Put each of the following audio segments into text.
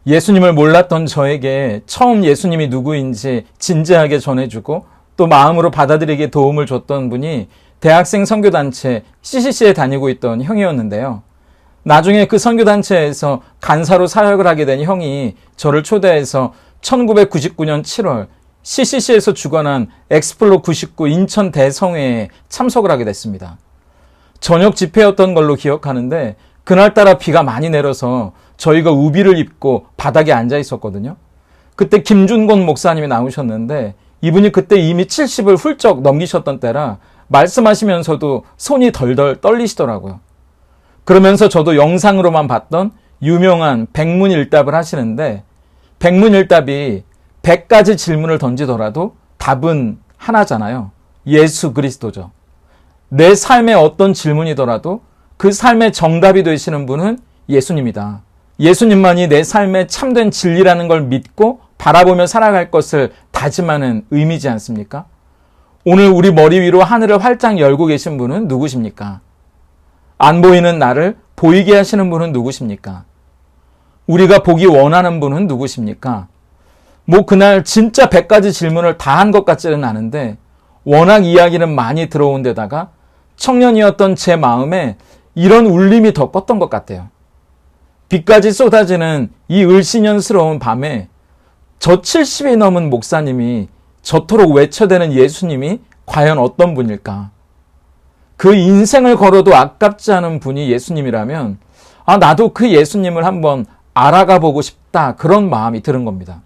예수님을 몰랐던 저에게 처음 예수님이 누구인지 진지하게 전해주고 또 마음으로 받아들이게 도움을 줬던 분이 대학생 선교단체 CCC에 다니고 있던 형이었는데요. 나중에 그 선교단체에서 간사로 사역을 하게 된 형이 저를 초대해서 1999년 7월 CCC에서 주관한 엑스플로 99 인천 대성회에 참석을 하게 됐습니다. 저녁 집회였던 걸로 기억하는데 그날따라 비가 많이 내려서 저희가 우비를 입고 바닥에 앉아 있었거든요. 그때 김준곤 목사님이 나오셨는데 이분이 그때 이미 70을 훌쩍 넘기셨던 때라 말씀하시면서도 손이 덜덜 떨리시더라고요. 그러면서 저도 영상으로만 봤던 유명한 백문일답을 하시는데 백문일답이 100가지 질문을 던지더라도 답은 하나잖아요. 예수 그리스도죠. 내 삶의 어떤 질문이더라도 그 삶의 정답이 되시는 분은 예수님이다. 예수님만이 내 삶의 참된 진리라는 걸 믿고 바라보며 살아갈 것을 다짐하는 의미지 않습니까? 오늘 우리 머리 위로 하늘을 활짝 열고 계신 분은 누구십니까? 안 보이는 나를 보이게 하시는 분은 누구십니까? 우리가 보기 원하는 분은 누구십니까? 그날 진짜 100가지 질문을 다 한 것 같지는 않은데 워낙 이야기는 많이 들어온 데다가 청년이었던 제 마음에 이런 울림이 더 컸던 것 같아요. 비까지 쏟아지는 이 을씨년스러운 밤에 저 70이 넘은 목사님이 저토록 외쳐대는 예수님이 과연 어떤 분일까? 그 인생을 걸어도 아깝지 않은 분이 예수님이라면 나도 그 예수님을 한번 알아가 보고 싶다, 그런 마음이 드는 겁니다.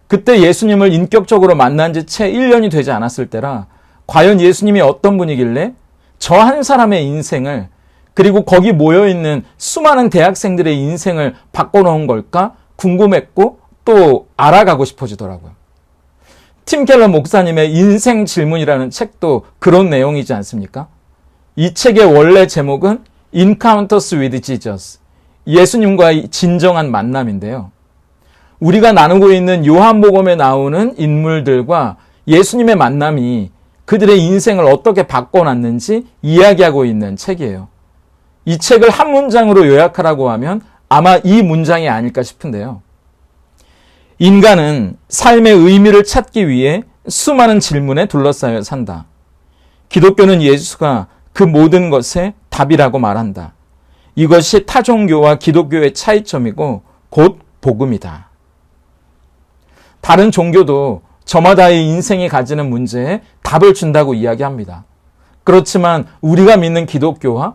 그때 예수님을 인격적으로 만난 지 채 1년이 되지 않았을 때라 과연 예수님이 어떤 분이길래 저 한 사람의 인생을, 그리고 거기 모여있는 수많은 대학생들의 인생을 바꿔놓은 걸까 궁금했고 또 알아가고 싶어지더라고요. 팀 켈러 목사님의 인생 질문이라는 책도 그런 내용이지 않습니까? 이 책의 원래 제목은 Encounters with Jesus, 예수님과의 진정한 만남인데요. 우리가 나누고 있는 요한복음에 나오는 인물들과 예수님의 만남이 그들의 인생을 어떻게 바꿔놨는지 이야기하고 있는 책이에요. 이 책을 한 문장으로 요약하라고 하면 아마 이 문장이 아닐까 싶은데요. 인간은 삶의 의미를 찾기 위해 수많은 질문에 둘러싸여 산다. 기독교는 예수가 그 모든 것의 답이라고 말한다. 이것이 타 종교와 기독교의 차이점이고 곧 복음이다. 다른 종교도 저마다의 인생이 가지는 문제에 답을 준다고 이야기합니다. 그렇지만 우리가 믿는 기독교와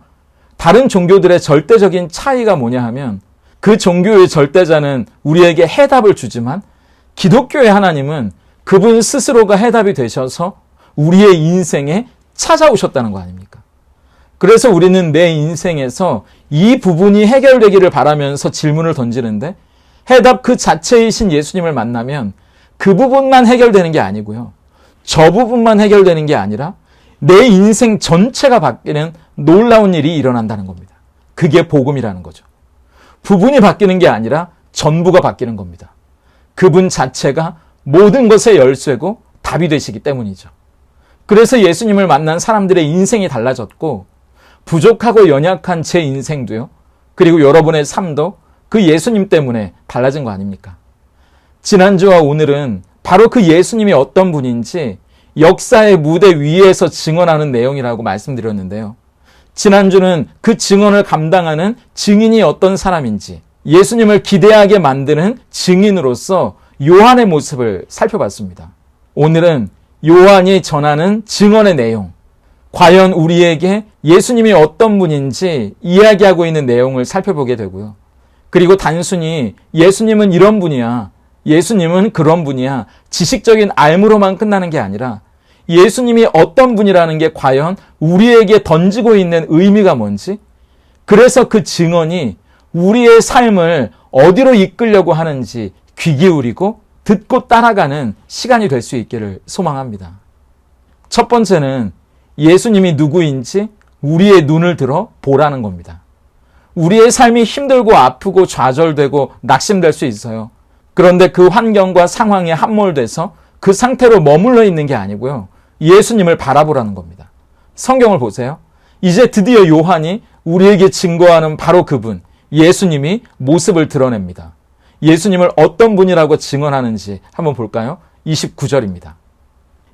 다른 종교들의 절대적인 차이가 뭐냐 하면 그 종교의 절대자는 우리에게 해답을 주지만 기독교의 하나님은 그분 스스로가 해답이 되셔서 우리의 인생에 찾아오셨다는 거 아닙니까? 그래서 우리는 내 인생에서 이 부분이 해결되기를 바라면서 질문을 던지는데 해답 그 자체이신 예수님을 만나면 그 부분만 해결되는 게 아니고요. 저 부분만 해결되는 게 아니라 내 인생 전체가 바뀌는 놀라운 일이 일어난다는 겁니다. 그게 복음이라는 거죠. 부분이 바뀌는 게 아니라 전부가 바뀌는 겁니다. 그분 자체가 모든 것의 열쇠고 답이 되시기 때문이죠. 그래서 예수님을 만난 사람들의 인생이 달라졌고 부족하고 연약한 제 인생도요. 그리고 여러분의 삶도 그 예수님 때문에 달라진 거 아닙니까? 지난주와 오늘은 바로 그 예수님이 어떤 분인지 역사의 무대 위에서 증언하는 내용이라고 말씀드렸는데요. 지난주는 그 증언을 감당하는 증인이 어떤 사람인지 예수님을 기대하게 만드는 증인으로서 요한의 모습을 살펴봤습니다. 오늘은 요한이 전하는 증언의 내용, 과연 우리에게 예수님이 어떤 분인지 이야기하고 있는 내용을 살펴보게 되고요. 그리고 단순히 예수님은 이런 분이야, 예수님은 그런 분이야, 지식적인 알무로만 끝나는 게 아니라 예수님이 어떤 분이라는 게 과연 우리에게 던지고 있는 의미가 뭔지, 그래서 그 증언이 우리의 삶을 어디로 이끌려고 하는지 귀 기울이고 듣고 따라가는 시간이 될 수 있기를 소망합니다. 첫 번째는 예수님이 누구인지 우리의 눈을 들어 보라는 겁니다. 우리의 삶이 힘들고 아프고 좌절되고 낙심될 수 있어요. 그런데 그 환경과 상황에 함몰돼서 그 상태로 머물러 있는 게 아니고요. 예수님을 바라보라는 겁니다. 성경을 보세요. 이제 드디어 요한이 우리에게 증거하는 바로 그분, 예수님이 모습을 드러냅니다. 예수님을 어떤 분이라고 증언하는지 한번 볼까요? 29절입니다.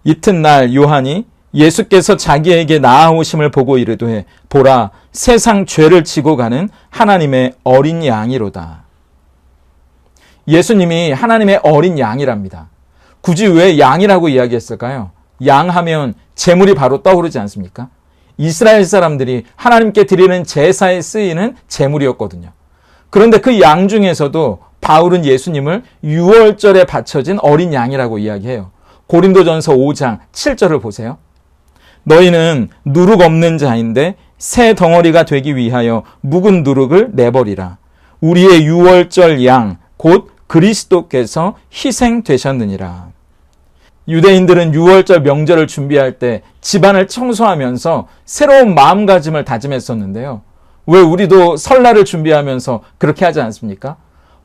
이튿날 요한이 예수께서 자기에게 나아오심을 보고 이르되 보라 세상 죄를 지고 가는 하나님의 어린 양이로다. 예수님이 하나님의 어린 양이랍니다. 굳이 왜 양이라고 이야기했을까요? 양하면 제물이 바로 떠오르지 않습니까? 이스라엘 사람들이 하나님께 드리는 제사에 쓰이는 제물이었거든요. 그런데 그 양 중에서도 바울은 예수님을 유월절에 바쳐진 어린 양이라고 이야기해요. 고린도전서 5장 7절을 보세요. 너희는 누룩 없는 자인데 새 덩어리가 되기 위하여 묵은 누룩을 내버리라. 우리의 유월절 양 곧 그리스도께서 희생되셨느니라. 유대인들은 유월절 명절을 준비할 때 집안을 청소하면서 새로운 마음가짐을 다짐했었는데요. 왜 우리도 설날을 준비하면서 그렇게 하지 않습니까?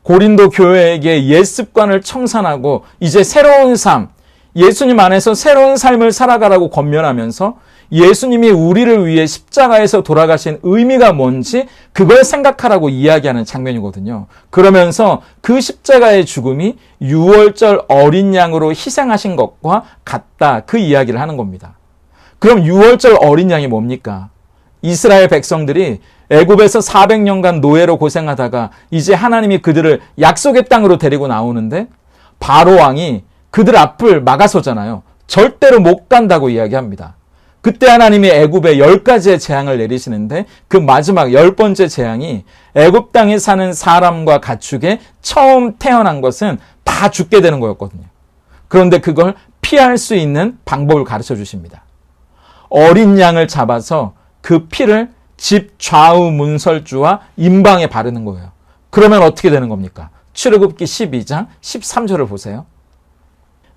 고린도 교회에게 옛 습관을 청산하고 이제 새로운 삶, 예수님 안에서 새로운 삶을 살아가라고 권면하면서 예수님이 우리를 위해 십자가에서 돌아가신 의미가 뭔지 그걸 생각하라고 이야기하는 장면이거든요. 그러면서 그 십자가의 죽음이 유월절 어린 양으로 희생하신 것과 같다, 그 이야기를 하는 겁니다. 그럼 유월절 어린 양이 뭡니까? 이스라엘 백성들이 애굽에서 400년간 노예로 고생하다가 이제 하나님이 그들을 약속의 땅으로 데리고 나오는데 바로 왕이 그들 앞을 막아서잖아요. 절대로 못 간다고 이야기합니다. 그때 하나님이 애굽에 10가지의 재앙을 내리시는데 그 마지막 10번째 재앙이 애굽 땅에 사는 사람과 가축에 처음 태어난 것은 다 죽게 되는 거였거든요. 그런데 그걸 피할 수 있는 방법을 가르쳐 주십니다. 어린 양을 잡아서 그 피를 집 좌우 문설주와 임방에 바르는 거예요. 그러면 어떻게 되는 겁니까? 출애굽기 12장 13절을 보세요.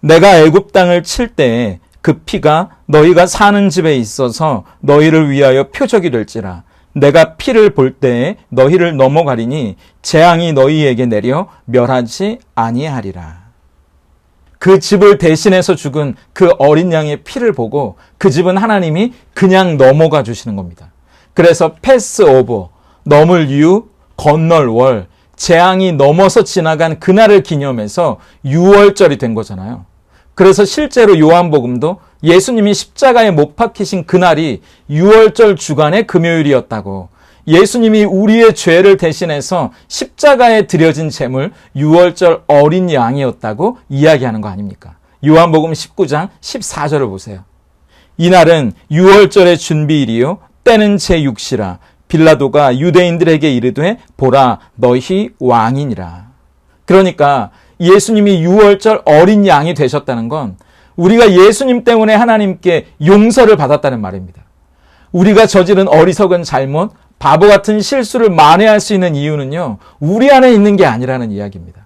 내가 애굽 땅을 칠 때에 그 피가 너희가 사는 집에 있어서 너희를 위하여 표적이 될지라. 내가 피를 볼 때에 너희를 넘어가리니 재앙이 너희에게 내려 멸하지 아니하리라. 그 집을 대신해서 죽은 그 어린 양의 피를 보고 그 집은 하나님이 그냥 넘어가 주시는 겁니다. 그래서 패스오버, 넘을 유, 건널 월, 재앙이 넘어서 지나간 그날을 기념해서 유월절이 된 거잖아요. 그래서 실제로 요한복음도 예수님이 십자가에 못 박히신 그날이 유월절 주간의 금요일이었다고, 예수님이 우리의 죄를 대신해서 십자가에 드려진 제물 유월절 어린 양이었다고 이야기하는 거 아닙니까? 요한복음 19장 14절을 보세요. 이날은 유월절의 준비일이요 때는 제6시라. 빌라도가 유대인들에게 이르되 보라 너희 왕이니라. 그러니까 예수님이 유월절 어린 양이 되셨다는 건 우리가 예수님 때문에 하나님께 용서를 받았다는 말입니다. 우리가 저지른 어리석은 잘못, 바보 같은 실수를 만회할 수 있는 이유는요, 우리 안에 있는 게 아니라는 이야기입니다.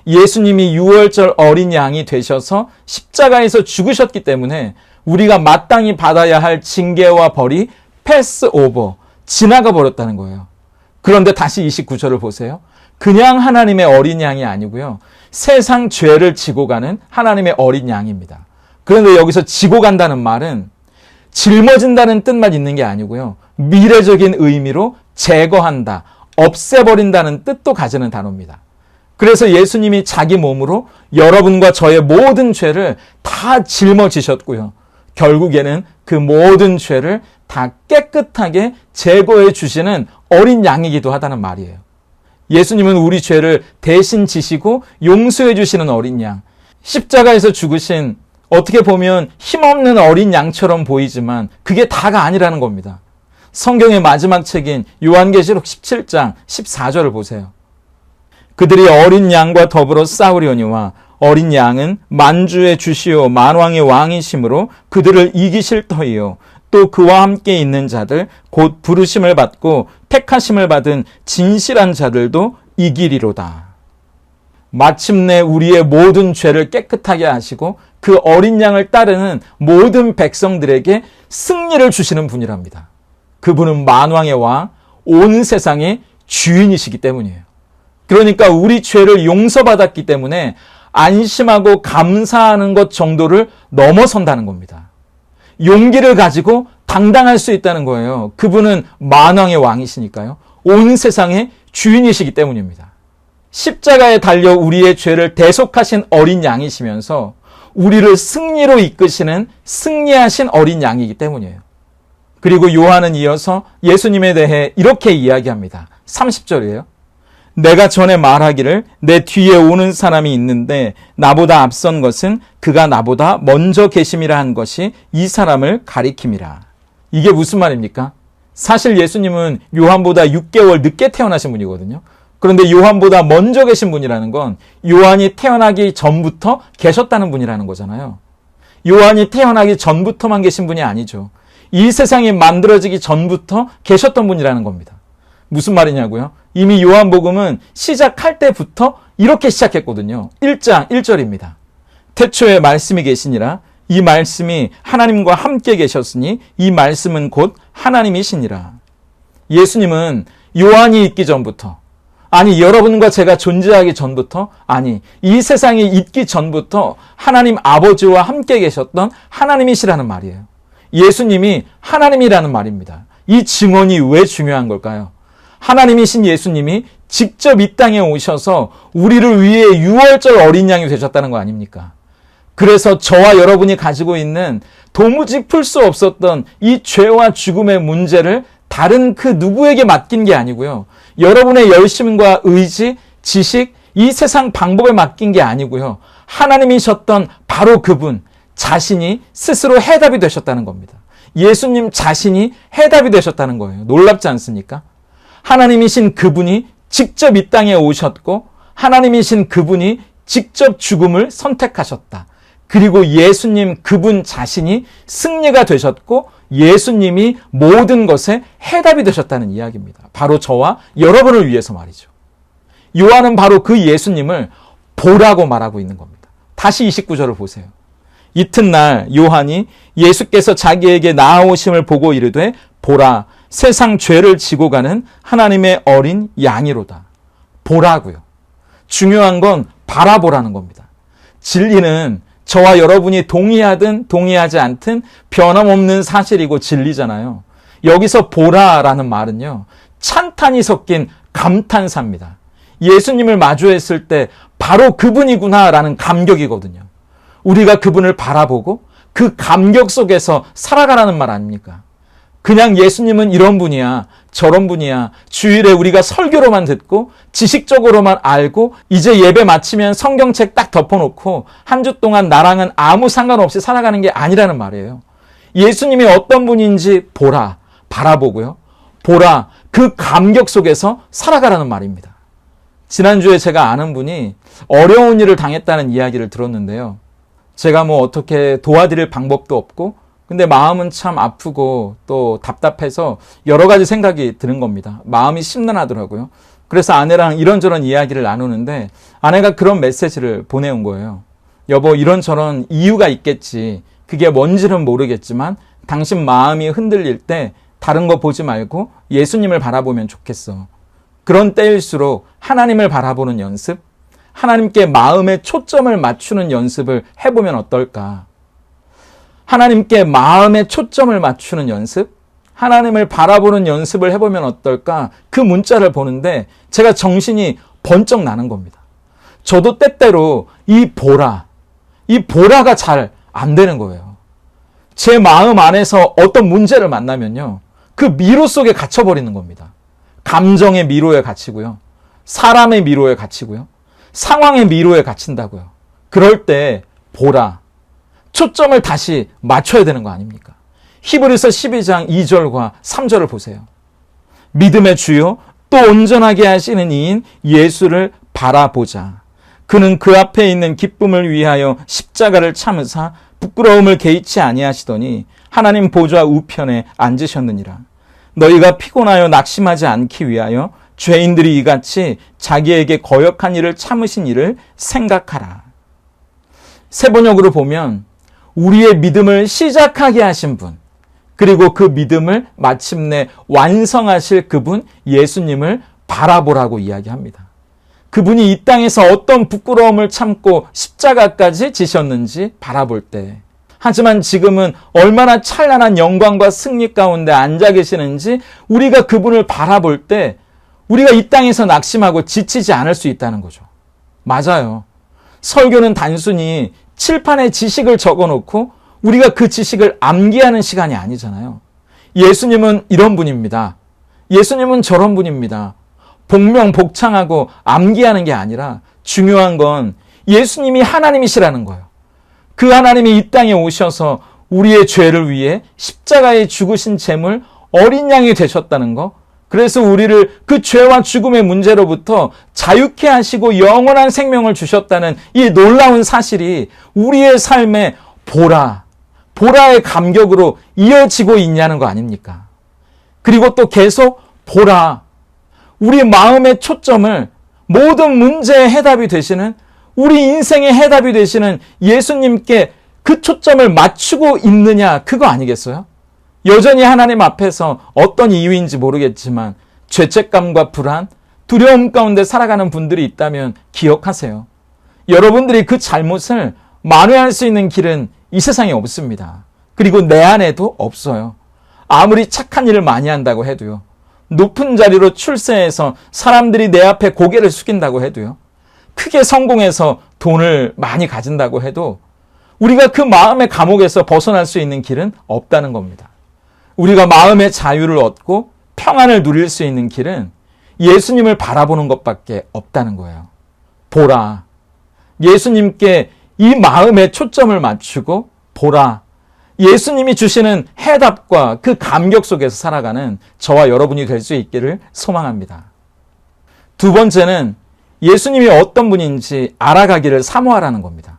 예수님이 유월절 어린 양이 되셔서 십자가에서 죽으셨기 때문에 우리가 마땅히 받아야 할 징계와 벌이 패스오버, 지나가 버렸다는 거예요. 그런데 다시 29절을 보세요. 그냥 하나님의 어린 양이 아니고요, 세상 죄를 지고 가는 하나님의 어린 양입니다. 그런데 여기서 지고 간다는 말은 짊어진다는 뜻만 있는 게 아니고요, 미래적인 의미로 제거한다, 없애버린다는 뜻도 가지는 단어입니다. 그래서 예수님이 자기 몸으로 여러분과 저의 모든 죄를 다 짊어지셨고요, 결국에는 그 모든 죄를 다 깨끗하게 제거해 주시는 어린 양이기도 하다는 말이에요. 예수님은 우리 죄를 대신 지시고 용서해 주시는 어린 양, 십자가에서 죽으신 어떻게 보면 힘없는 어린 양처럼 보이지만 그게 다가 아니라는 겁니다. 성경의 마지막 책인 요한계시록 17장 14절을 보세요. 그들이 어린 양과 더불어 싸우려니와 어린 양은 만주의 주시오 만왕의 왕이심으로 그들을 이기실 터이요 또 그와 함께 있는 자들 곧 부르심을 받고 택하심을 받은 진실한 자들도 이기리로다. 마침내 우리의 모든 죄를 깨끗하게 하시고 그 어린 양을 따르는 모든 백성들에게 승리를 주시는 분이랍니다. 그분은 만왕의 왕, 온 세상의 주인이시기 때문이에요. 그러니까 우리 죄를 용서받았기 때문에 안심하고 감사하는 것 정도를 넘어선다는 겁니다. 용기를 가지고 당당할 수 있다는 거예요. 그분은 만왕의 왕이시니까요. 온 세상의 주인이시기 때문입니다. 십자가에 달려 우리의 죄를 대속하신 어린 양이시면서 우리를 승리로 이끄시는 승리하신 어린 양이기 때문이에요. 그리고 요한은 이어서 예수님에 대해 이렇게 이야기합니다. 30절이에요. 내가 전에 말하기를 내 뒤에 오는 사람이 있는데 나보다 앞선 것은 그가 나보다 먼저 계심이라 한 것이 이 사람을 가리킴이라. 이게 무슨 말입니까? 사실 예수님은 요한보다 6개월 늦게 태어나신 분이거든요. 그런데 요한보다 먼저 계신 분이라는 건 요한이 태어나기 전부터 계셨다는 분이라는 거잖아요. 요한이 태어나기 전부터만 계신 분이 아니죠. 이 세상이 만들어지기 전부터 계셨던 분이라는 겁니다. 무슨 말이냐고요? 이미 요한복음은 시작할 때부터 이렇게 시작했거든요. 1장 1절입니다. 태초에 말씀이 계시니라. 이 말씀이 하나님과 함께 계셨으니 이 말씀은 곧 하나님이시니라. 예수님은 요한이 있기 전부터, 아니 여러분과 제가 존재하기 전부터, 아니 이 세상이 있기 전부터 하나님 아버지와 함께 계셨던 하나님이시라는 말이에요. 예수님이 하나님이라는 말입니다. 이 증언이 왜 중요한 걸까요? 하나님이신 예수님이 직접 이 땅에 오셔서 우리를 위해 유월절 어린 양이 되셨다는 거 아닙니까? 그래서 저와 여러분이 가지고 있는 도무지 풀 수 없었던 이 죄와 죽음의 문제를 다른 그 누구에게 맡긴 게 아니고요. 여러분의 열심과 의지, 지식, 이 세상 방법에 맡긴 게 아니고요. 하나님이셨던 바로 그분 자신이 스스로 해답이 되셨다는 겁니다. 예수님 자신이 해답이 되셨다는 거예요. 놀랍지 않습니까? 하나님이신 그분이 직접 이 땅에 오셨고 하나님이신 그분이 직접 죽음을 선택하셨다. 그리고 예수님 그분 자신이 승리가 되셨고 예수님이 모든 것에 해답이 되셨다는 이야기입니다. 바로 저와 여러분을 위해서 말이죠. 요한은 바로 그 예수님을 보라고 말하고 있는 겁니다. 다시 29절을 보세요. 이튿날 요한이 예수께서 자기에게 나아오심을 보고 이르되 보라 세상 죄를 지고 가는 하나님의 어린 양이로다. 보라고요. 중요한 건 바라보라는 겁니다. 진리는 저와 여러분이 동의하든 동의하지 않든 변함없는 사실이고 진리잖아요. 여기서 보라라는 말은요. 찬탄이 섞인 감탄사입니다. 예수님을 마주했을 때 바로 그분이구나라는 감격이거든요. 우리가 그분을 바라보고 그 감격 속에서 살아가라는 말 아닙니까? 그냥 예수님은 이런 분이야, 저런 분이야, 주일에 우리가 설교로만 듣고 지식적으로만 알고 이제 예배 마치면 성경책 딱 덮어놓고 한 주 동안 나랑은 아무 상관없이 살아가는 게 아니라는 말이에요. 예수님이 어떤 분인지 보라, 바라보고요. 보라, 그 감격 속에서 살아가라는 말입니다. 지난주에 제가 아는 분이 어려운 일을 당했다는 이야기를 들었는데요. 제가 뭐 어떻게 도와드릴 방법도 없고 근데 마음은 참 아프고 또 답답해서 여러 가지 생각이 드는 겁니다. 마음이 심란하더라고요. 그래서 아내랑 이런저런 이야기를 나누는데 아내가 그런 메시지를 보내온 거예요. 여보, 이런저런 이유가 있겠지. 그게 뭔지는 모르겠지만 당신 마음이 흔들릴 때 다른 거 보지 말고 예수님을 바라보면 좋겠어. 그런 때일수록 하나님을 바라보는 연습, 하나님께 마음의 초점을 맞추는 연습을 해보면 어떨까? 하나님께 마음의 초점을 맞추는 연습, 하나님을 바라보는 연습을 해보면 어떨까? 그 문자를 보는데 제가 정신이 번쩍 나는 겁니다. 저도 때때로 이 보라가 잘 안 되는 거예요. 제 마음 안에서 어떤 문제를 만나면요. 그 미로 속에 갇혀버리는 겁니다. 감정의 미로에 갇히고요. 사람의 미로에 갇히고요. 상황의 미로에 갇힌다고요. 그럴 때 보라, 초점을 다시 맞춰야 되는 거 아닙니까? 히브리서 12장 2절과 3절을 보세요. 믿음의 주요 또 온전하게 하시는 이인 예수를 바라보자. 그는 그 앞에 있는 기쁨을 위하여 십자가를 참으사 부끄러움을 개의치 아니하시더니 하나님 보좌 우편에 앉으셨느니라. 너희가 피곤하여 낙심하지 않기 위하여 죄인들이 이같이 자기에게 거역한 일을 참으신 일을 생각하라. 세 번역으로 보면 우리의 믿음을 시작하게 하신 분, 그리고 그 믿음을 마침내 완성하실 그분 예수님을 바라보라고 이야기합니다. 그분이 이 땅에서 어떤 부끄러움을 참고 십자가까지 지셨는지 바라볼 때, 하지만 지금은 얼마나 찬란한 영광과 승리 가운데 앉아 계시는지 우리가 그분을 바라볼 때 우리가 이 땅에서 낙심하고 지치지 않을 수 있다는 거죠. 맞아요. 설교는 단순히 칠판에 지식을 적어놓고 우리가 그 지식을 암기하는 시간이 아니잖아요. 예수님은 이런 분입니다. 예수님은 저런 분입니다. 복명복창하고 암기하는 게 아니라 중요한 건 예수님이 하나님이시라는 거예요. 그 하나님이 이 땅에 오셔서 우리의 죄를 위해 십자가에 죽으신 제물 어린 양이 되셨다는 거, 그래서 우리를 그 죄와 죽음의 문제로부터 자유케 하시고 영원한 생명을 주셨다는 이 놀라운 사실이 우리의 삶에 보라의 감격으로 이어지고 있냐는 거 아닙니까? 그리고 또 계속 보라, 우리 마음의 초점을 모든 문제의 해답이 되시는, 우리 인생의 해답이 되시는 예수님께 그 초점을 맞추고 있느냐, 그거 아니겠어요? 여전히 하나님 앞에서 어떤 이유인지 모르겠지만 죄책감과 불안, 두려움 가운데 살아가는 분들이 있다면 기억하세요. 여러분들이 그 잘못을 만회할 수 있는 길은 이 세상에 없습니다. 그리고 내 안에도 없어요. 아무리 착한 일을 많이 한다고 해도요. 높은 자리로 출세해서 사람들이 내 앞에 고개를 숙인다고 해도요. 크게 성공해서 돈을 많이 가진다고 해도 우리가 그 마음의 감옥에서 벗어날 수 있는 길은 없다는 겁니다. 우리가 마음의 자유를 얻고 평안을 누릴 수 있는 길은 예수님을 바라보는 것밖에 없다는 거예요. 보라. 예수님께 이 마음의 초점을 맞추고 보라. 예수님이 주시는 해답과 그 감격 속에서 살아가는 저와 여러분이 될 수 있기를 소망합니다. 두 번째는 예수님이 어떤 분인지 알아가기를 사모하라는 겁니다.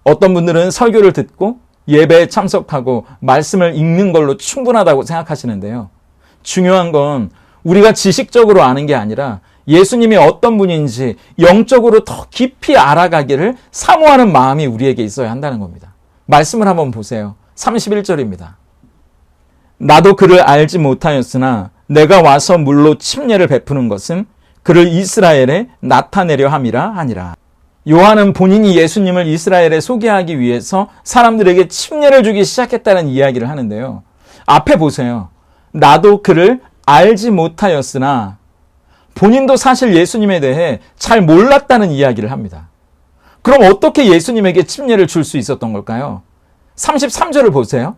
어떤 분들은 설교를 듣고 예배에 참석하고 말씀을 읽는 걸로 충분하다고 생각하시는데요. 중요한 건 우리가 지식적으로 아는 게 아니라 예수님이 어떤 분인지 영적으로 더 깊이 알아가기를 사모하는 마음이 우리에게 있어야 한다는 겁니다. 말씀을 한번 보세요. 31절입니다. 나도 그를 알지 못하였으나 내가 와서 물로 침례를 베푸는 것은 그를 이스라엘에 나타내려 함이라 하니라. 요한은 본인이 예수님을 이스라엘에 소개하기 위해서 사람들에게 침례를 주기 시작했다는 이야기를 하는데요. 앞에 보세요. 나도 그를 알지 못하였으나 본인도 사실 예수님에 대해 잘 몰랐다는 이야기를 합니다. 그럼 어떻게 예수님에게 침례를 줄 수 있었던 걸까요? 33절을 보세요.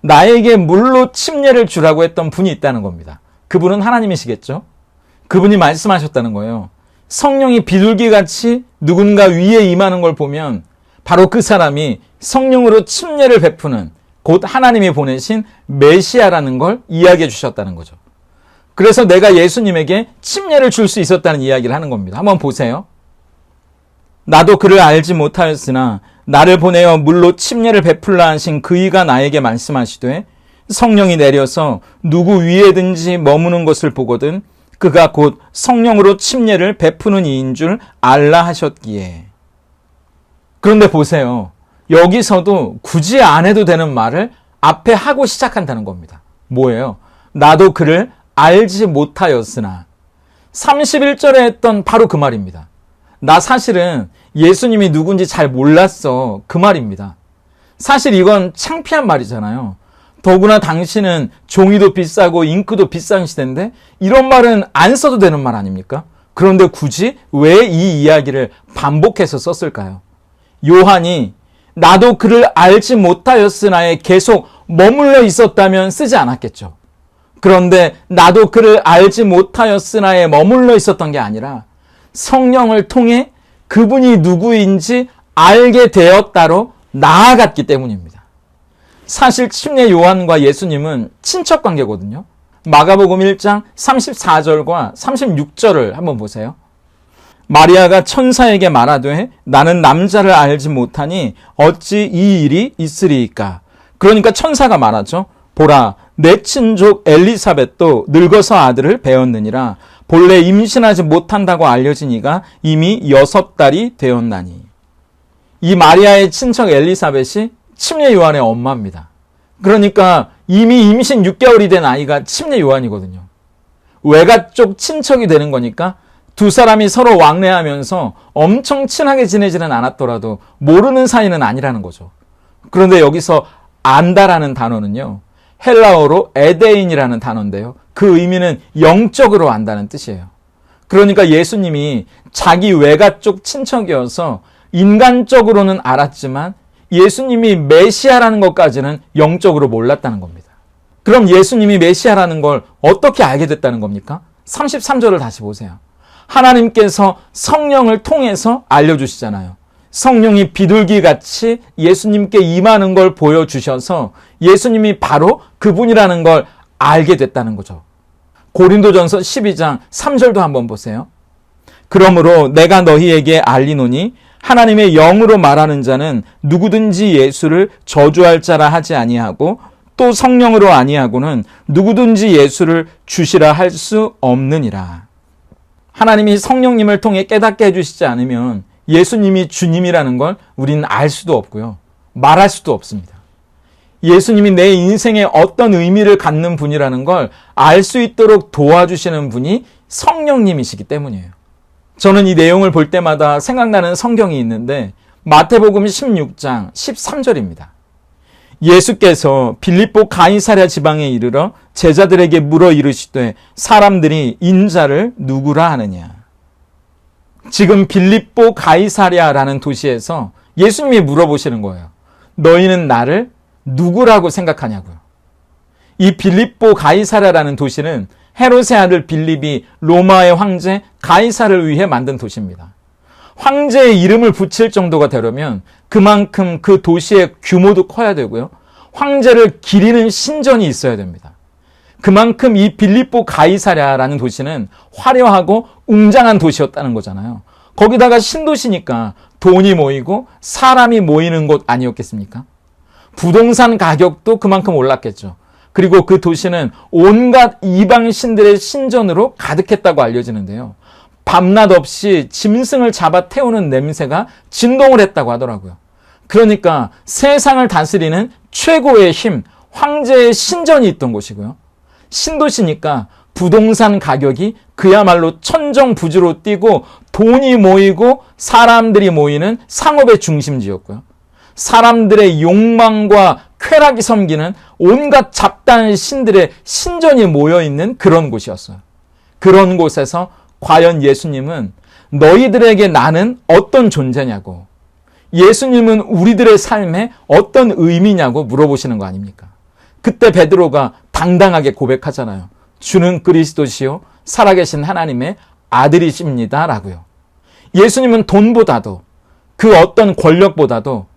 나에게 물로 침례를 주라고 했던 분이 있다는 겁니다. 그분은 하나님이시겠죠? 그분이 말씀하셨다는 거예요. 성령이 비둘기같이 누군가 위에 임하는 걸 보면 바로 그 사람이 성령으로 침례를 베푸는 곧 하나님이 보내신 메시아라는 걸 이야기해 주셨다는 거죠. 그래서 내가 예수님에게 침례를 줄 수 있었다는 이야기를 하는 겁니다. 한번 보세요. 나도 그를 알지 못하였으나 나를 보내어 물로 침례를 베풀라 하신 그이가 나에게 말씀하시되 성령이 내려서 누구 위에든지 머무는 것을 보거든 그가 곧 성령으로 침례를 베푸는 이인 줄 알라 하셨기에. 그런데 보세요. 여기서도 굳이 안 해도 되는 말을 앞에 하고 시작한다는 겁니다. 뭐예요? 나도 그를 알지 못하였으나. 31절에 했던 바로 그 말입니다. 나 사실은 예수님이 누군지 잘 몰랐어. 그 말입니다. 사실 이건 창피한 말이잖아요. 더구나 당신은 종이도 비싸고 잉크도 비싼 시대인데 이런 말은 안 써도 되는 말 아닙니까? 그런데 굳이 왜 이 이야기를 반복해서 썼을까요? 요한이 나도 그를 알지 못하였으나에 계속 머물러 있었다면 쓰지 않았겠죠. 그런데 나도 그를 알지 못하였으나에 머물러 있었던 게 아니라 성령을 통해 그분이 누구인지 알게 되었다로 나아갔기 때문입니다. 사실 침례 요한과 예수님은 친척 관계거든요. 마가복음 1장 34절과 36절을 한번 보세요. 마리아가 천사에게 말하되 나는 남자를 알지 못하니 어찌 이 일이 있으리이까. 그러니까 천사가 말하죠. 보라, 내 친족 엘리사벳도 늙어서 아들을 배었느니라. 본래 임신하지 못한다고 알려진 이가 이미 6달이 되었나니. 이 마리아의 친척 엘리사벳이 침례 요한의 엄마입니다. 그러니까 이미 임신 6개월이 된 아이가 침례 요한이거든요. 외가 쪽 친척이 되는 거니까 두 사람이 서로 왕래하면서 엄청 친하게 지내지는 않았더라도 모르는 사이는 아니라는 거죠. 그런데 여기서 안다라는 단어는요. 헬라어로 에데인이라는 단어인데요. 그 의미는 영적으로 안다는 뜻이에요. 그러니까 예수님이 자기 외가 쪽 친척이어서 인간적으로는 알았지만 예수님이 메시아라는 것까지는 영적으로 몰랐다는 겁니다. 그럼 예수님이 메시아라는 걸 어떻게 알게 됐다는 겁니까? 33절을 다시 보세요. 하나님께서 성령을 통해서 알려주시잖아요. 성령이 비둘기같이 예수님께 임하는 걸 보여주셔서 예수님이 바로 그분이라는 걸 알게 됐다는 거죠. 고린도전서 12장 3절도 한번 보세요. 그러므로 내가 너희에게 알리노니 하나님의 영으로 말하는 자는 누구든지 예수를 저주할 자라 하지 아니하고 또 성령으로 아니하고는 누구든지 예수를 주시라 할 수 없느니라. 하나님이 성령님을 통해 깨닫게 해주시지 않으면 예수님이 주님이라는 걸 우리는 알 수도 없고요. 말할 수도 없습니다. 예수님이 내 인생에 어떤 의미를 갖는 분이라는 걸 알 수 있도록 도와주시는 분이 성령님이시기 때문이에요. 저는 이 내용을 볼 때마다 생각나는 성경이 있는데 마태복음 16장 13절입니다. 예수께서 빌립보 가이사랴 지방에 이르러 제자들에게 물어 이르시되 사람들이 인자를 누구라 하느냐. 지금 빌립보 가이사랴라는 도시에서 예수님이 물어보시는 거예요. 너희는 나를 누구라고 생각하냐고요. 이 빌립보 가이사랴라는 도시는 헤롯의 아들 빌립이 로마의 황제 가이사를 위해 만든 도시입니다. 황제의 이름을 붙일 정도가 되려면 그만큼 그 도시의 규모도 커야 되고요. 황제를 기리는 신전이 있어야 됩니다. 그만큼 이 빌립보 가이사랴라는 도시는 화려하고 웅장한 도시였다는 거잖아요. 거기다가 신도시니까 돈이 모이고 사람이 모이는 곳 아니었겠습니까? 부동산 가격도 그만큼 올랐겠죠. 그리고 그 도시는 온갖 이방 신들의 신전으로 가득했다고 알려지는데요. 밤낮 없이 짐승을 잡아 태우는 냄새가 진동을 했다고 하더라고요. 그러니까 세상을 다스리는 최고의 힘, 황제의 신전이 있던 곳이고요. 신도시니까 부동산 가격이 그야말로 천정부지로 뛰고 돈이 모이고 사람들이 모이는 상업의 중심지였고요. 사람들의 욕망과 쾌락이 섬기는 온갖 잡다한 신들의 신전이 모여있는 그런 곳이었어요. 그런 곳에서 과연 예수님은 너희들에게 나는 어떤 존재냐고, 예수님은 우리들의 삶에 어떤 의미냐고 물어보시는 거 아닙니까? 그때 베드로가 당당하게 고백하잖아요. 주는 그리스도시요 살아계신 하나님의 아들이십니다 라고요. 예수님은 돈보다도 그 어떤 권력보다도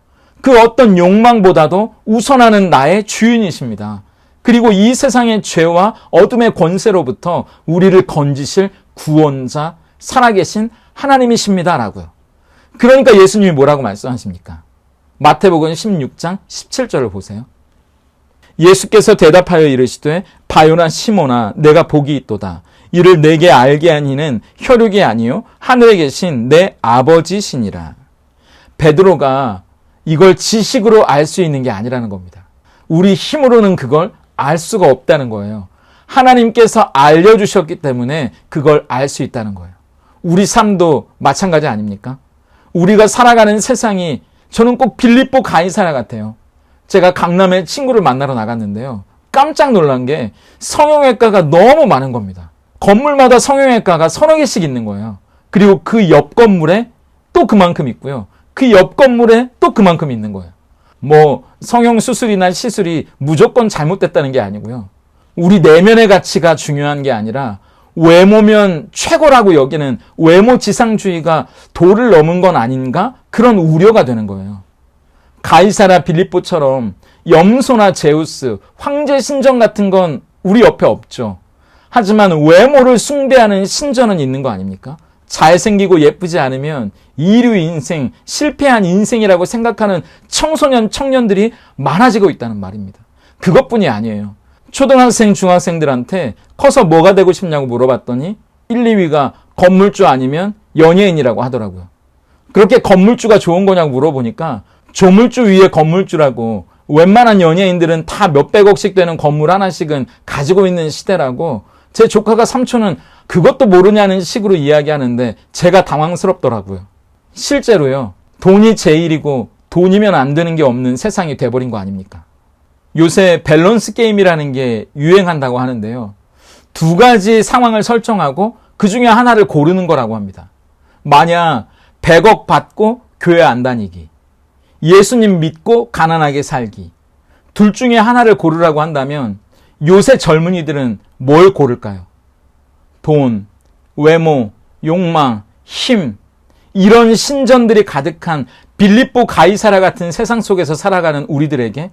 그 어떤 욕망보다도 우선하는 나의 주인이십니다. 그리고 이 세상의 죄와 어둠의 권세로부터 우리를 건지실 구원자, 살아계신 하나님이십니다 라고요. 그러니까 예수님이 뭐라고 말씀하십니까? 마태복음 16장 17절을 보세요. 예수께서 대답하여 이르시되 바요나 시몬아 내가 복이 있도다. 이를 내게 알게 한 이는 혈육이 아니요 하늘에 계신 내 아버지시니라. 베드로가 이걸 지식으로 알 수 있는 게 아니라는 겁니다. 우리 힘으로는 그걸 알 수가 없다는 거예요. 하나님께서 알려주셨기 때문에 그걸 알 수 있다는 거예요. 우리 삶도 마찬가지 아닙니까? 우리가 살아가는 세상이 저는 꼭 빌립보 가이사랴 같아요. 제가 강남에 친구를 만나러 나갔는데요. 깜짝 놀란 게 성형외과가 너무 많은 겁니다. 건물마다 성형외과가 서너 개씩 있는 거예요. 그리고 그 옆 건물에 또 그만큼 있고요. 그 옆 건물에 또 그만큼 있는 거예요. 뭐 성형수술이나 시술이 무조건 잘못됐다는 게 아니고요. 우리 내면의 가치가 중요한 게 아니라 외모면 최고라고 여기는 외모 지상주의가 도를 넘은 건 아닌가? 그런 우려가 되는 거예요. 가이사랴 빌립보처럼 염소나 제우스, 황제 신전 같은 건 우리 옆에 없죠. 하지만 외모를 숭배하는 신전은 있는 거 아닙니까? 잘생기고 예쁘지 않으면 이류 인생, 실패한 인생이라고 생각하는 청소년, 청년들이 많아지고 있다는 말입니다. 그것뿐이 아니에요. 초등학생, 중학생들한테 커서 뭐가 되고 싶냐고 물어봤더니 1, 2위가 건물주 아니면 연예인이라고 하더라고요. 그렇게 건물주가 좋은 거냐고 물어보니까 조물주 위에 건물주라고, 웬만한 연예인들은 다 몇백억씩 되는 건물 하나씩은 가지고 있는 시대라고, 제 조카가 삼촌은 그것도 모르냐는 식으로 이야기하는데 제가 당황스럽더라고요. 실제로요, 돈이 제일이고 돈이면 안 되는 게 없는 세상이 돼버린 거 아닙니까? 요새 밸런스 게임이라는 게 유행한다고 하는데요. 두 가지 상황을 설정하고 그 중에 하나를 고르는 거라고 합니다. 만약 100억 받고 교회 안 다니기, 예수님 믿고 가난하게 살기, 둘 중에 하나를 고르라고 한다면 요새 젊은이들은 뭘 고를까요? 돈, 외모, 욕망, 힘, 이런 신전들이 가득한 빌립보 가이사랴 같은 세상 속에서 살아가는 우리들에게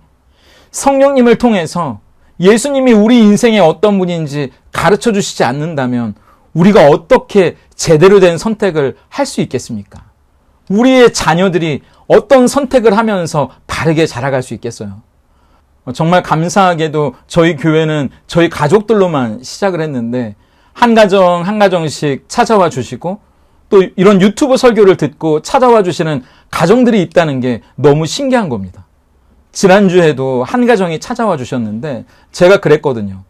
성령님을 통해서 예수님이 우리 인생의 어떤 분인지 가르쳐 주시지 않는다면 우리가 어떻게 제대로 된 선택을 할 수 있겠습니까? 우리의 자녀들이 어떤 선택을 하면서 바르게 자라갈 수 있겠어요? 정말 감사하게도 저희 교회는 저희 가족들로만 시작을 했는데 한 가정 한 가정씩 찾아와 주시고 또 이런 유튜브 설교를 듣고 찾아와 주시는 가정들이 있다는 게 너무 신기한 겁니다. 지난주에도 한 가정이 찾아와 주셨는데 제가 그랬거든요.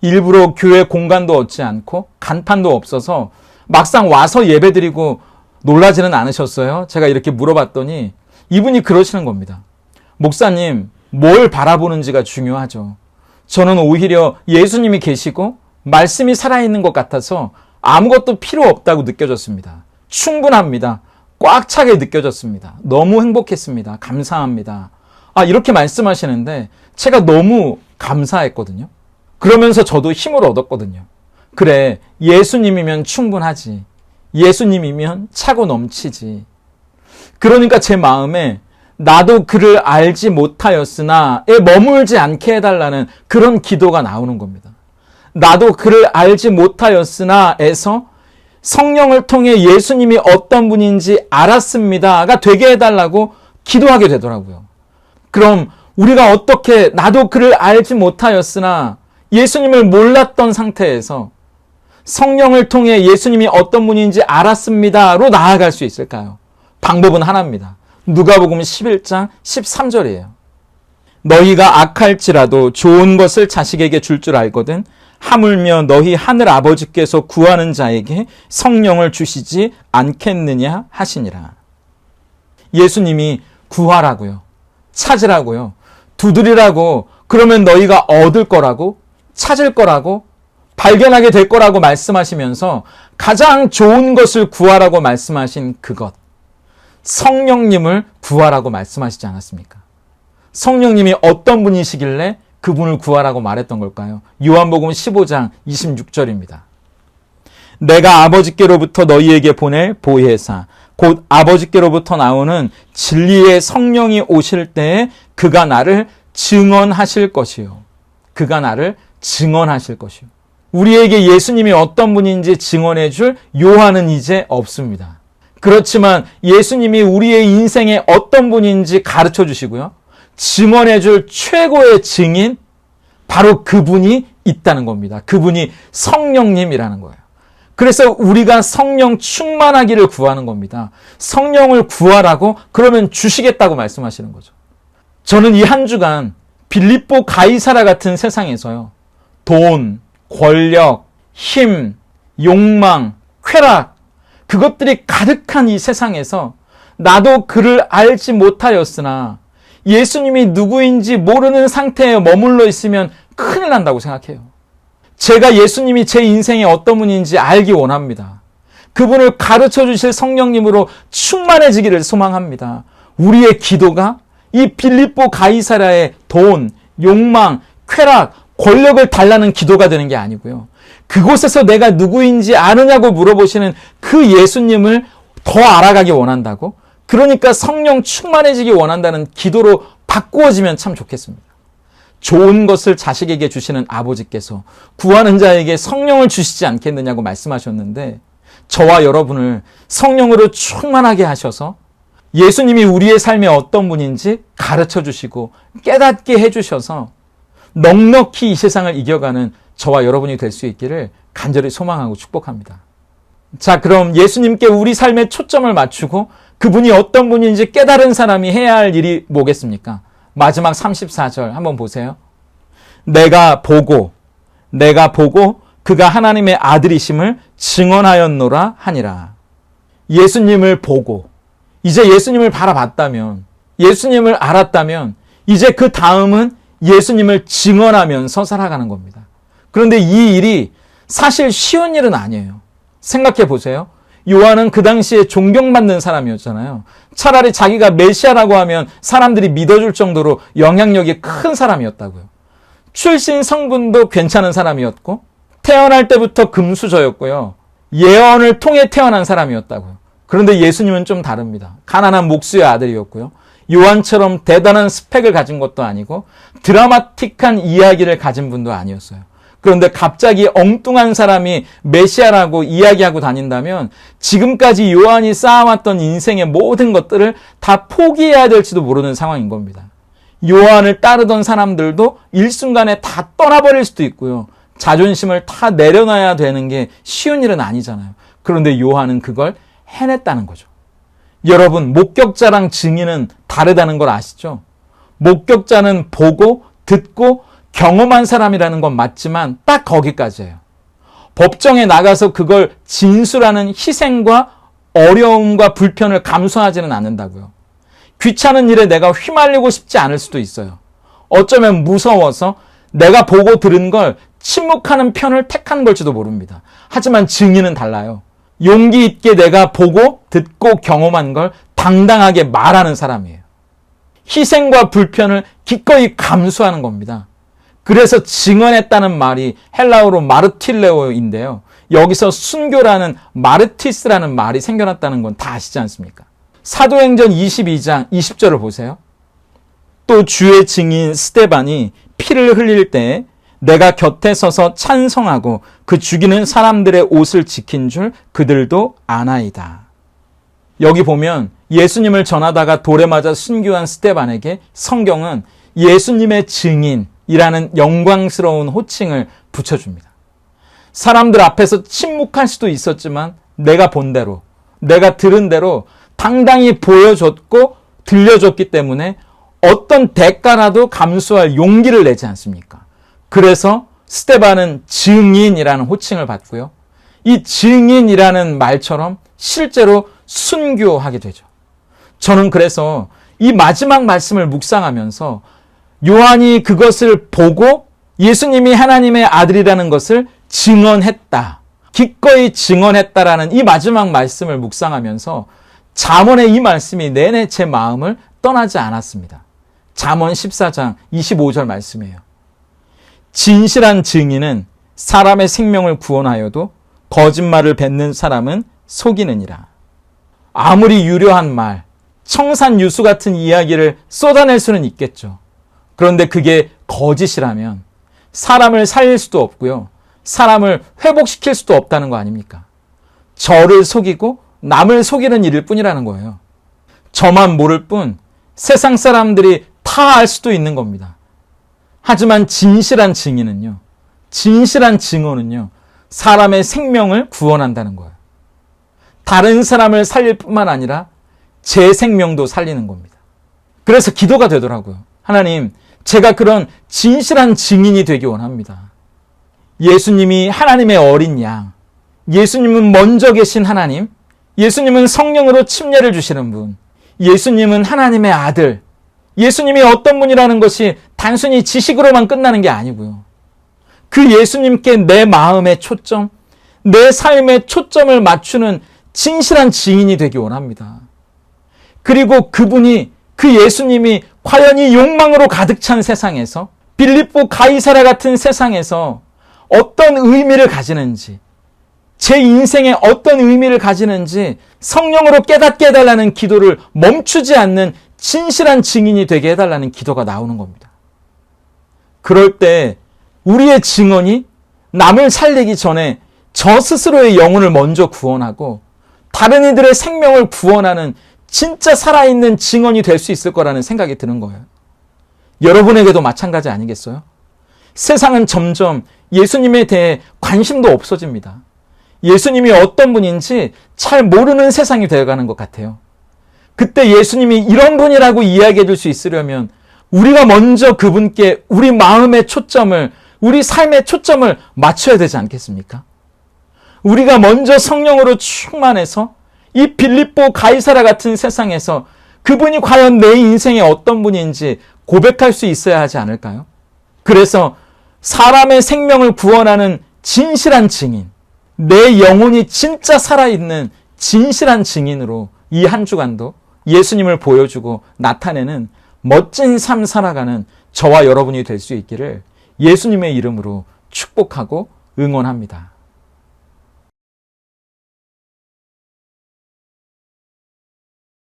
일부러 교회 공간도 얻지 않고 간판도 없어서 막상 와서 예배드리고 놀라지는 않으셨어요? 제가 이렇게 물어봤더니 이분이 그러시는 겁니다. 목사님, 뭘 바라보는지가 중요하죠. 저는 오히려 예수님이 계시고 말씀이 살아있는 것 같아서 아무것도 필요 없다고 느껴졌습니다. 충분합니다. 꽉 차게 느껴졌습니다. 너무 행복했습니다. 감사합니다. 이렇게 말씀하시는데 제가 너무 감사했거든요. 그러면서 저도 힘을 얻었거든요. 그래, 예수님이면 충분하지. 예수님이면 차고 넘치지. 그러니까 제 마음에 나도 그를 알지 못하였으나에 머물지 않게 해달라는 그런 기도가 나오는 겁니다. 나도 그를 알지 못하였으나에서 성령을 통해 예수님이 어떤 분인지 알았습니다가 되게 해달라고 기도하게 되더라고요. 그럼 우리가 어떻게 나도 그를 알지 못하였으나 예수님을 몰랐던 상태에서 성령을 통해 예수님이 어떤 분인지 알았습니다로 나아갈 수 있을까요? 방법은 하나입니다. 누가복음 11장 13절이에요. 너희가 악할지라도 좋은 것을 자식에게 줄 줄 알거든 하물며 너희 하늘 아버지께서 구하는 자에게 성령을 주시지 않겠느냐 하시니라. 예수님이 구하라고요. 찾으라고요. 두드리라고, 그러면 너희가 얻을 거라고, 찾을 거라고, 발견하게 될 거라고 말씀하시면서 가장 좋은 것을 구하라고 말씀하신 그것, 성령님을 구하라고 말씀하시지 않았습니까? 성령님이 어떤 분이시길래 그분을 구하라고 말했던 걸까요? 요한복음 15장 26절입니다. 내가 아버지께로부터 너희에게 보낼 보혜사 곧 아버지께로부터 나오는 진리의 성령이 오실 때에 그가 나를 증언하실 것이요. 그가 나를 증언하실 것이요. 우리에게 예수님이 어떤 분인지 증언해 줄 요한은 이제 없습니다. 그렇지만 예수님이 우리의 인생에 어떤 분인지 가르쳐 주시고요. 증언해 줄 최고의 증인, 바로 그분이 있다는 겁니다. 그분이 성령님이라는 거예요. 그래서 우리가 성령 충만하기를 구하는 겁니다. 성령을 구하라고 그러면 주시겠다고 말씀하시는 거죠. 저는 이 한 주간 빌립보 가이사랴 같은 세상에서요. 돈, 권력, 힘, 욕망, 쾌락, 그것들이 가득한 이 세상에서 나도 그를 알지 못하였으나 예수님이 누구인지 모르는 상태에 머물러 있으면 큰일 난다고 생각해요. 제가 예수님이 제 인생에 어떤 분인지 알기 원합니다. 그분을 가르쳐 주실 성령님으로 충만해지기를 소망합니다. 우리의 기도가 이 빌립보 가이사랴의 돈, 욕망, 쾌락, 권력을 달라는 기도가 되는 게 아니고요. 그곳에서 내가 누구인지 아느냐고 물어보시는 그 예수님을 더 알아가기 원한다고? 그러니까 성령 충만해지기 원한다는 기도로 바꾸어지면 참 좋겠습니다. 좋은 것을 자식에게 주시는 아버지께서 구하는 자에게 성령을 주시지 않겠느냐고 말씀하셨는데 저와 여러분을 성령으로 충만하게 하셔서 예수님이 우리의 삶에 어떤 분인지 가르쳐 주시고 깨닫게 해주셔서 넉넉히 이 세상을 이겨가는 저와 여러분이 될 수 있기를 간절히 소망하고 축복합니다. 자, 그럼 예수님께 우리 삶에 초점을 맞추고 그분이 어떤 분인지 깨달은 사람이 해야 할 일이 뭐겠습니까? 마지막 34절 한번 보세요. 내가 보고 그가 하나님의 아들이심을 증언하였노라 하니라. 예수님을 보고 이제 예수님을 바라봤다면, 예수님을 알았다면 이제 그 다음은 예수님을 증언하면서 살아가는 겁니다. 그런데 이 일이 사실 쉬운 일은 아니에요. 생각해 보세요. 요한은 그 당시에 존경받는 사람이었잖아요. 차라리 자기가 메시아라고 하면 사람들이 믿어줄 정도로 영향력이 큰 사람이었다고요. 출신 성분도 괜찮은 사람이었고 태어날 때부터 금수저였고요. 예언을 통해 태어난 사람이었다고요. 그런데 예수님은 좀 다릅니다. 가난한 목수의 아들이었고요. 요한처럼 대단한 스펙을 가진 것도 아니고 드라마틱한 이야기를 가진 분도 아니었어요. 그런데 갑자기 엉뚱한 사람이 메시아라고 이야기하고 다닌다면 지금까지 요한이 쌓아왔던 인생의 모든 것들을 다 포기해야 될지도 모르는 상황인 겁니다. 요한을 따르던 사람들도 일순간에 다 떠나버릴 수도 있고요. 자존심을 다 내려놔야 되는 게 쉬운 일은 아니잖아요. 그런데 요한은 그걸 해냈다는 거죠. 여러분, 목격자랑 증인은 다르다는 걸 아시죠? 목격자는 보고 듣고 경험한 사람이라는 건 맞지만 딱 거기까지예요. 법정에 나가서 그걸 진술하는 희생과 어려움과 불편을 감수하지는 않는다고요. 귀찮은 일에 내가 휘말리고 싶지 않을 수도 있어요. 어쩌면 무서워서 내가 보고 들은 걸 침묵하는 편을 택한 걸지도 모릅니다. 하지만 증인은 달라요. 용기 있게 내가 보고 듣고 경험한 걸 당당하게 말하는 사람이에요. 희생과 불편을 기꺼이 감수하는 겁니다. 그래서 증언했다는 말이 헬라어로 마르틸레오인데요. 여기서 순교라는 마르티스라는 말이 생겨났다는 건 다 아시지 않습니까? 사도행전 22장 20절을 보세요. 또 주의 증인 스데반이 피를 흘릴 때 내가 곁에 서서 찬성하고 그 죽이는 사람들의 옷을 지킨 줄 그들도 아나이다. 여기 보면 예수님을 전하다가 돌에 맞아 순교한 스데반에게 성경은 예수님의 증인이라는 영광스러운 호칭을 붙여줍니다. 사람들 앞에서 침묵할 수도 있었지만 내가 본 대로, 내가 들은 대로 당당히 보여줬고 들려줬기 때문에 어떤 대가라도 감수할 용기를 내지 않습니까? 그래서 스데반은 증인이라는 호칭을 받고요. 이 증인이라는 말처럼 실제로 순교하게 되죠. 저는 그래서 이 마지막 말씀을 묵상하면서 요한이 그것을 보고 예수님이 하나님의 아들이라는 것을 증언했다. 기꺼이 증언했다라는 이 마지막 말씀을 묵상하면서 잠언의 이 말씀이 내내 제 마음을 떠나지 않았습니다. 잠언 14장 25절 말씀이에요. 진실한 증인은 사람의 생명을 구원하여도 거짓말을 뱉는 사람은 속이느니라. 아무리 유려한 말, 청산유수 같은 이야기를 쏟아낼 수는 있겠죠. 그런데 그게 거짓이라면 사람을 살릴 수도 없고요. 사람을 회복시킬 수도 없다는 거 아닙니까? 저를 속이고 남을 속이는 일일 뿐이라는 거예요. 저만 모를 뿐 세상 사람들이 다 알 수도 있는 겁니다. 하지만 진실한 증인은요, 진실한 증언은요, 사람의 생명을 구원한다는 거예요. 다른 사람을 살릴 뿐만 아니라 제 생명도 살리는 겁니다. 그래서 기도가 되더라고요. 하나님, 제가 그런 진실한 증인이 되기 원합니다. 예수님이 하나님의 어린 양, 예수님은 먼저 계신 하나님, 예수님은 성령으로 침례를 주시는 분, 예수님은 하나님의 아들, 예수님이 어떤 분이라는 것이 단순히 지식으로만 끝나는 게 아니고요. 그 예수님께 내 마음의 초점, 내 삶의 초점을 맞추는 진실한 증인이 되기 원합니다. 그리고 그분이, 그 예수님이 과연 이 욕망으로 가득 찬 세상에서, 빌립보 가이사랴 같은 세상에서 어떤 의미를 가지는지, 제 인생에 어떤 의미를 가지는지 성령으로 깨닫게 해달라는 기도를 멈추지 않는 진실한 증인이 되게 해달라는 기도가 나오는 겁니다. 그럴 때 우리의 증언이 남을 살리기 전에 저 스스로의 영혼을 먼저 구원하고 다른 이들의 생명을 구원하는 진짜 살아있는 증언이 될 수 있을 거라는 생각이 드는 거예요. 여러분에게도 마찬가지 아니겠어요? 세상은 점점 예수님에 대해 관심도 없어집니다. 예수님이 어떤 분인지 잘 모르는 세상이 되어가는 것 같아요. 그때 예수님이 이런 분이라고 이야기해 줄 수 있으려면 우리가 먼저 그분께 우리 마음의 초점을, 우리 삶의 초점을 맞춰야 되지 않겠습니까? 우리가 먼저 성령으로 충만해서 이 빌립보 가이사랴 같은 세상에서 그분이 과연 내 인생의 어떤 분인지 고백할 수 있어야 하지 않을까요? 그래서 사람의 생명을 구원하는 진실한 증인, 내 영혼이 진짜 살아있는 진실한 증인으로 이 한 주간도 예수님을 보여주고 나타내는 멋진 삶 살아가는 저와 여러분이 될 수 있기를 예수님의 이름으로 축복하고 응원합니다.